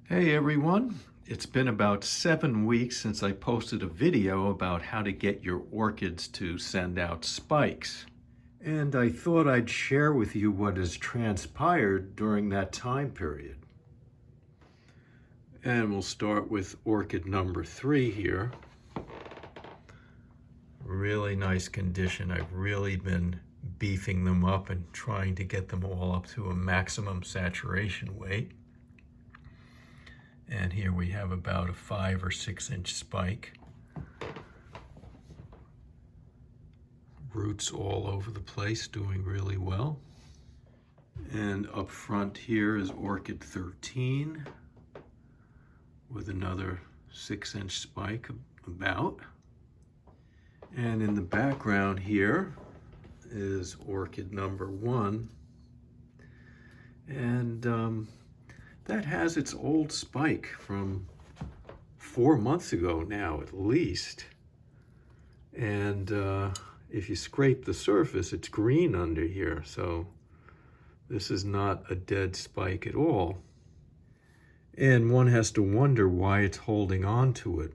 Hey everyone, it's been about 7 weeks since I posted a video about how to get your orchids to send out spikes. And I thought I'd share with you what has transpired during that time period. And we'll start with orchid number 3 here. Really nice condition. I've really been beefing them up and trying to get them all up to a maximum saturation weight. And here we have about a 5 or 6 inch spike. Roots all over the place, doing really well. And up front here is orchid 13 with another 6 inch spike about. And in the background here is orchid number 1. And that has its old spike from 4 months ago now, at least. And if you scrape the surface, it's green under here. So this is not a dead spike at all. And one has to wonder why it's holding on to it.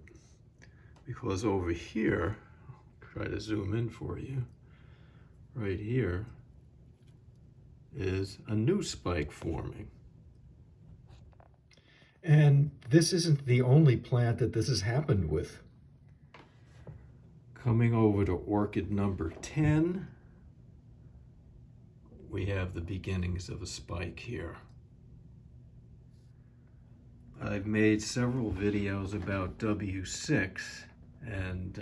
Because over here, I'll try to zoom in for you, right here is a new spike forming. And this isn't the only plant that this has happened with. Coming over to orchid number 10, we have the beginnings of a spike here. I've made several videos about W6, and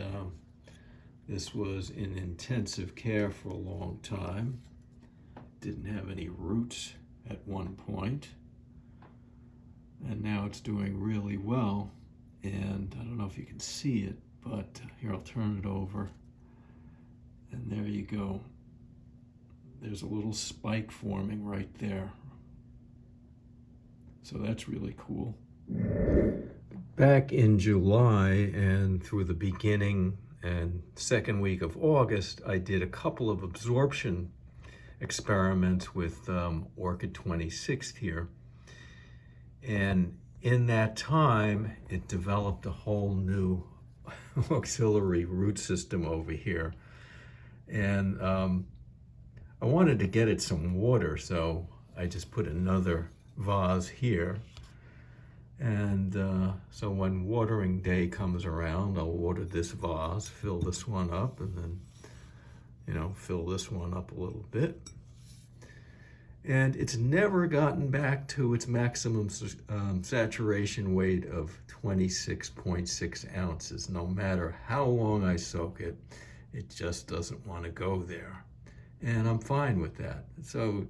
this was in intensive care for a long time. Didn't have any roots at one point. And now it's doing really well. And I don't know if you can see it, but here, I'll turn it over. And there you go. There's a little spike forming right there. So that's really cool. Back in July and through the beginning and second week of August, I did a couple of absorption experiments with Orchid 26th here. And in that time, it developed a whole new auxiliary root system over here. And I wanted to get it some water, so I just put another vase here. And so when watering day comes around, I'll water this vase, fill this one up, and then, fill this one up a little bit. And it's never gotten back to its maximum saturation weight of 26.6 ounces. No matter how long I soak it, it just doesn't want to go there. And I'm fine with that. So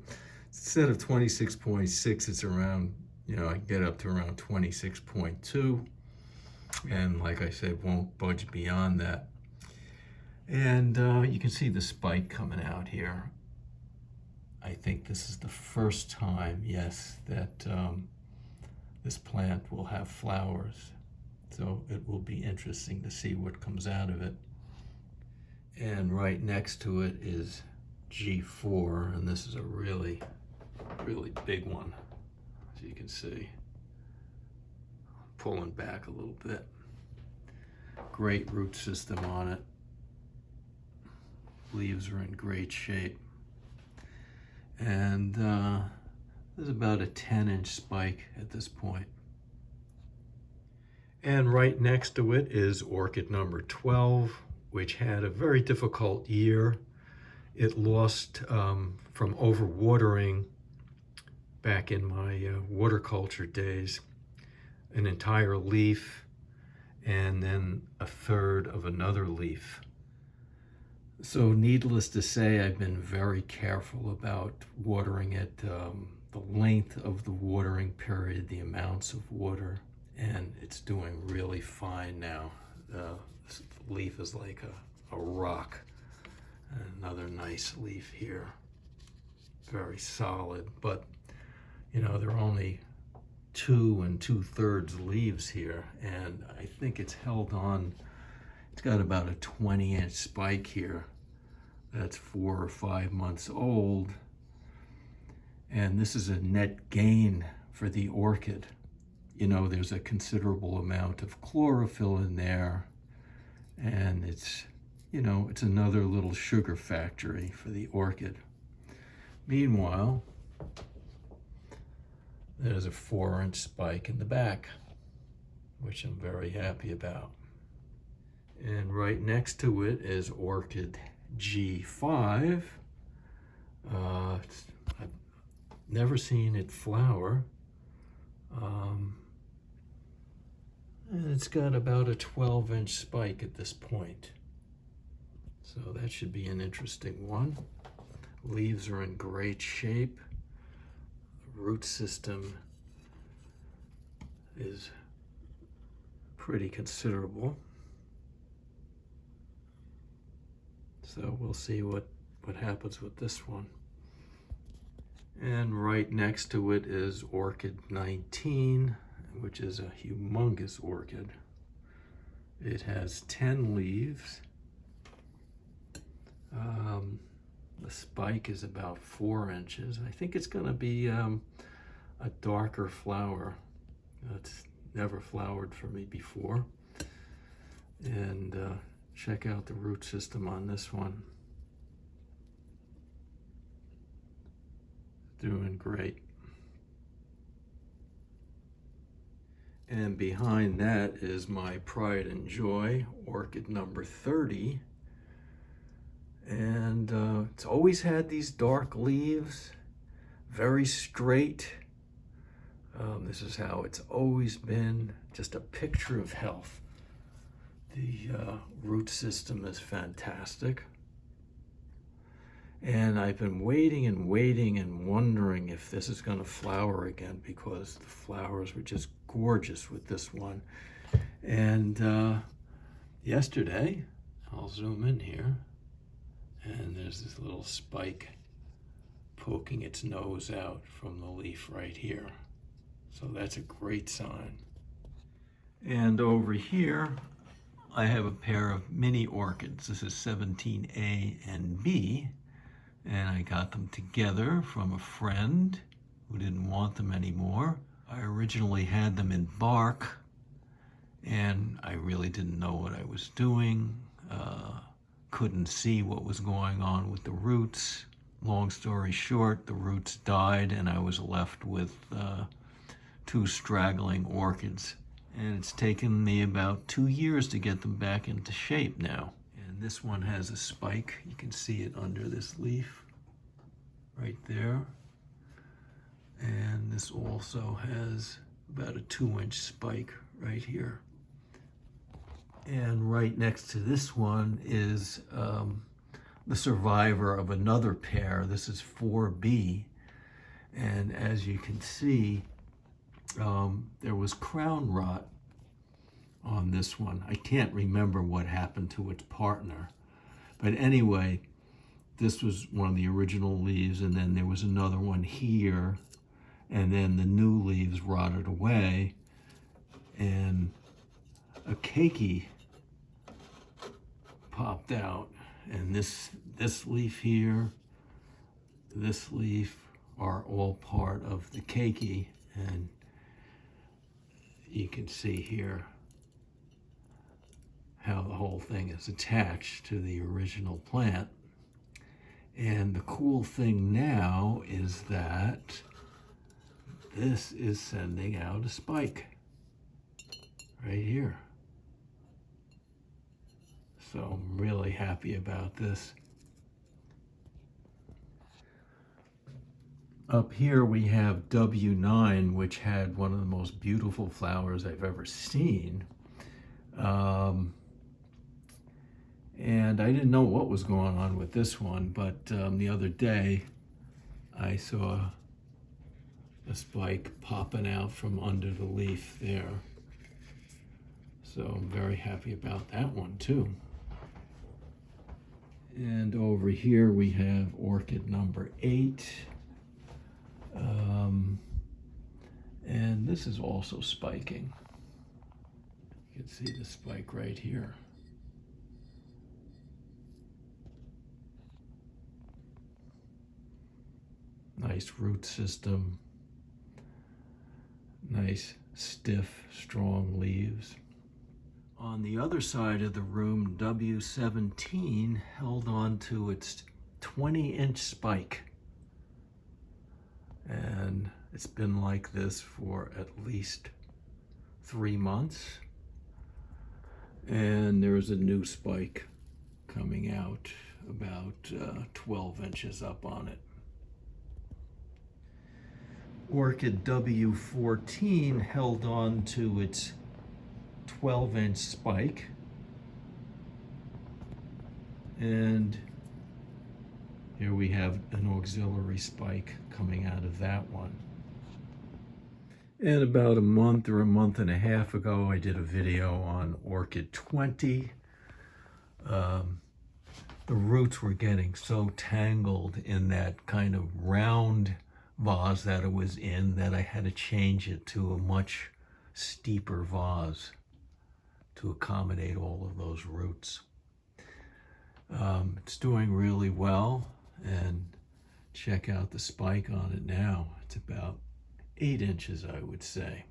instead of 26.6, it's around, I get up to around 26.2. And like I said, won't budge beyond that. And you can see the spike coming out here. I think this is the first time, yes, that this plant will have flowers. So it will be interesting to see what comes out of it. And right next to it is G4, and this is a really, really big one, as you can see. Pulling back a little bit. Great root system on it. Leaves are in great shape. And there's about a 10-inch spike at this point. And right next to it is orchid number 12, which had a very difficult year. It lost from overwatering back in my waterculture days an entire leaf and then a third of another leaf. So needless to say, I've been very careful about watering it, the length of the watering period, the amounts of water, and it's doing really fine now. This leaf is like a rock. Another nice leaf here. Very solid, but there are only 2 2/3 leaves here, and I think it's held on. It's got about a 20-inch spike here that's 4 or 5 months old. And this is a net gain for the orchid. you know, there's a considerable amount of chlorophyll in there, and it's, you know, it's another little sugar factory for the orchid. Meanwhile, there's a 4-inch spike in the back, which I'm very happy about. And right next to it is Orchid G5. I've never seen it flower. And it's got about a 12-inch spike at this point. So that should be an interesting one. Leaves are in great shape. The root system is pretty considerable. So we'll see what happens with this one. And right next to it is Orchid 19, which is a humongous orchid. It has 10 leaves. The spike is about 4 inches. I think it's going to be a darker flower. It's never flowered for me before. And check out the root system on this one. Doing great. And behind that is my pride and joy, orchid number 30. And it's always had these dark leaves, very straight. This is how it's always been, just a picture of health. The root system is fantastic. And I've been waiting and waiting and wondering if this is going to flower again, because the flowers were just gorgeous with this one. And yesterday, I'll zoom in here, and there's this little spike poking its nose out from the leaf right here. So that's a great sign. And over here, I have a pair of mini orchids. This is 17A and B. And I got them together from a friend who didn't want them anymore. I originally had them in bark, and I really didn't know what I was doing. Couldn't see what was going on with the roots. Long story short, the roots died, and I was left with 2 straggling orchids. And it's taken me about 2 years to get them back into shape now. And this one has a spike. You can see it under this leaf right there. And this also has about a 2-inch spike right here. And right next to this one is the survivor of another pair. This is 4B. And as you can see, there was crown rot on this one. I can't remember what happened to its partner. But anyway, this was one of the original leaves, and then there was another one here, and then the new leaves rotted away, and a keiki popped out. And this leaf here, this leaf are all part of the keiki, and you can see here how the whole thing is attached to the original plant. And the cool thing now is that this is sending out a spike right here. So I'm really happy about this. Up here we have W9, which had one of the most beautiful flowers I've ever seen. And I didn't know what was going on with this one, but the other day I saw a spike popping out from under the leaf there. So I'm very happy about that one too. And over here we have orchid number 8. And this is also spiking. You can see the spike right here. Nice root system, nice stiff, strong leaves. On the other side of the room, W17 held on to its 20-inch spike. And it's been like this for at least 3 months. And there's a new spike coming out about 12 inches up on it. Orchid W14 held on to its 12-inch spike, and here we have an auxiliary spike coming out of that one. And about a month or a month and a half ago, I did a video on Orchid 20. The roots were getting so tangled in that kind of round vase that it was in that I had to change it to a much steeper vase to accommodate all of those roots. It's doing really well, and check out the spike on it now. It's about 8 inches, I would say.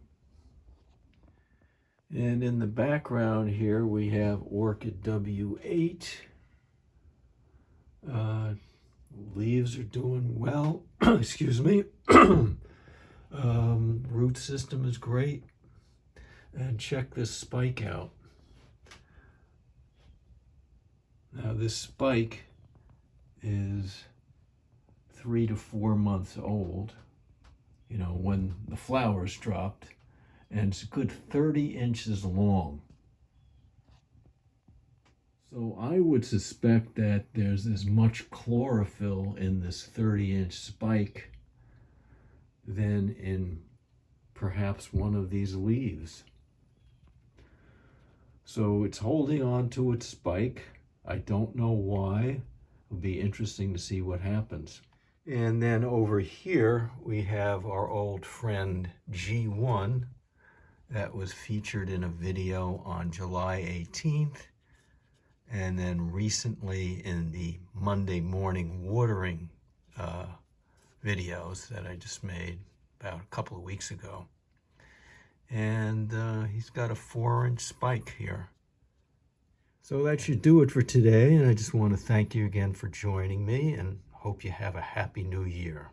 And in the background here, we have Orchid W8. Leaves are doing well. Excuse me. Root system is great. And check this spike out. Now this spike is 3 to 4 months old, you know, when the flowers dropped, and it's a good 30 inches long. So I would suspect that there's as much chlorophyll in this 30-inch spike than in perhaps one of these leaves. So it's holding on to its spike. I don't know why. It'll be interesting to see what happens. And then over here, we have our old friend G1 that was featured in a video on July 18th. And then recently in the Monday morning watering videos that I just made about a couple of weeks ago. And he's got a 4-inch spike here. So that should do it for today, and I just want to thank you again for joining me and hope you have a happy new year.